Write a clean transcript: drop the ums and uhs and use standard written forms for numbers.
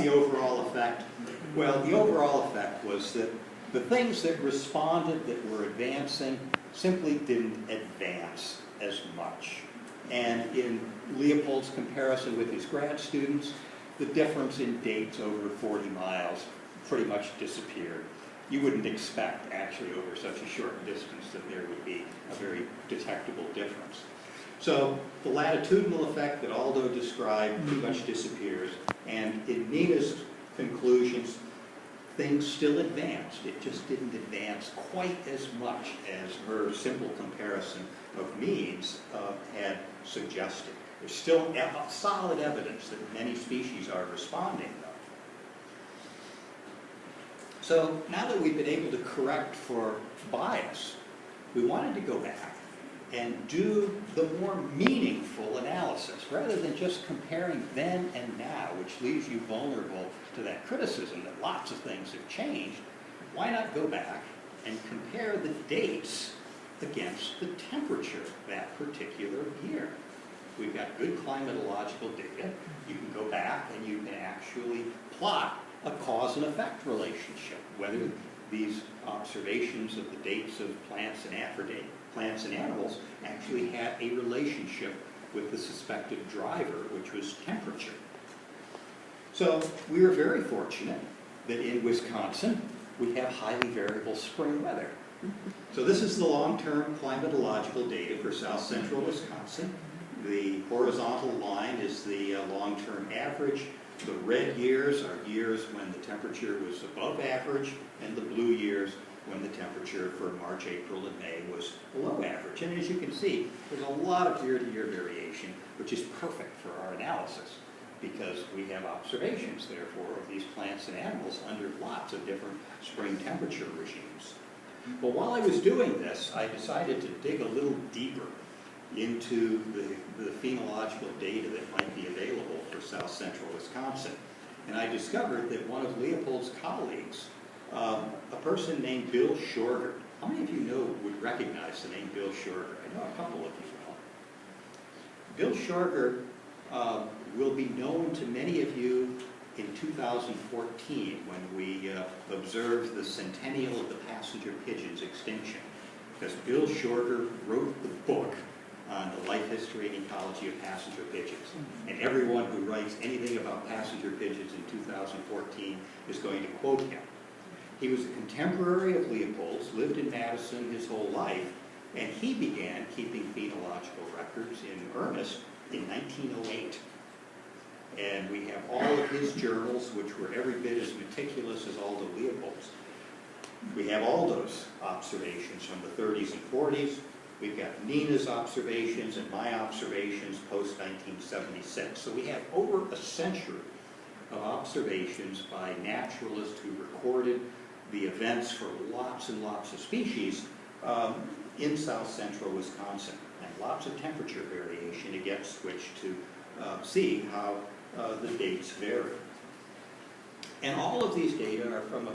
the overall effect? Well, the overall effect was that the things that responded that were advancing simply didn't advance as much. And in Leopold's comparison with his grad students, the difference in dates over 40 miles pretty much disappeared. You wouldn't expect, actually, over such a short distance that there would be a very detectable difference. So the latitudinal effect that Aldo described pretty much disappears, and in Nina's conclusions, things still advanced. It just didn't advance quite as much as her simple comparison of means had suggested. There's still solid evidence that many species are responding, though. So now that we've been able to correct for bias, we wanted to go back and do the more meaningful analysis, rather than just comparing then and now, which leaves you vulnerable to that criticism that lots of things have changed. Why not go back and compare the dates against the temperature that particular year? We've got good climatological data. You can go back and you can actually plot a cause and effect relationship, whether these observations of the dates of plants and animals actually had a relationship with the suspected driver, which was temperature. So we are very fortunate that in Wisconsin we have highly variable spring weather. So this is the long-term climatological data for south central Wisconsin. The horizontal line is the long-term average. The red years are years when the temperature was above average, and the blue years when the temperature for March, April, and May was below average. And as you can see, there's a lot of year-to-year variation, which is perfect for our analysis, because we have observations, therefore, of these plants and animals under lots of different spring temperature regimes. But while I was doing this, I decided to dig a little deeper into the phenological data that might be available for south central Wisconsin. And I discovered that one of Leopold's colleagues, a person named Bill Shorger. How many of you would recognize the name Bill Shorger? I know a couple of you will. Bill Shorger will be known to many of you in 2014 when we observed the centennial of the passenger pigeon's extinction, because Bill Shorger wrote the book on the life history and ecology of passenger pigeons. And everyone who writes anything about passenger pigeons in 2014 is going to quote him. He was a contemporary of Leopold's, lived in Madison his whole life, and he began keeping phenological records in earnest in 1908. And we have all of his journals, which were every bit as meticulous as Aldo Leopold's. We have Aldo's observations from the 30s and 40s. We've got Nina's observations and my observations post-1976. So we have over a century of observations by naturalists who recorded the events for lots and lots of species in south central Wisconsin, and lots of temperature variation against which to see how the dates vary. And all of these data are from a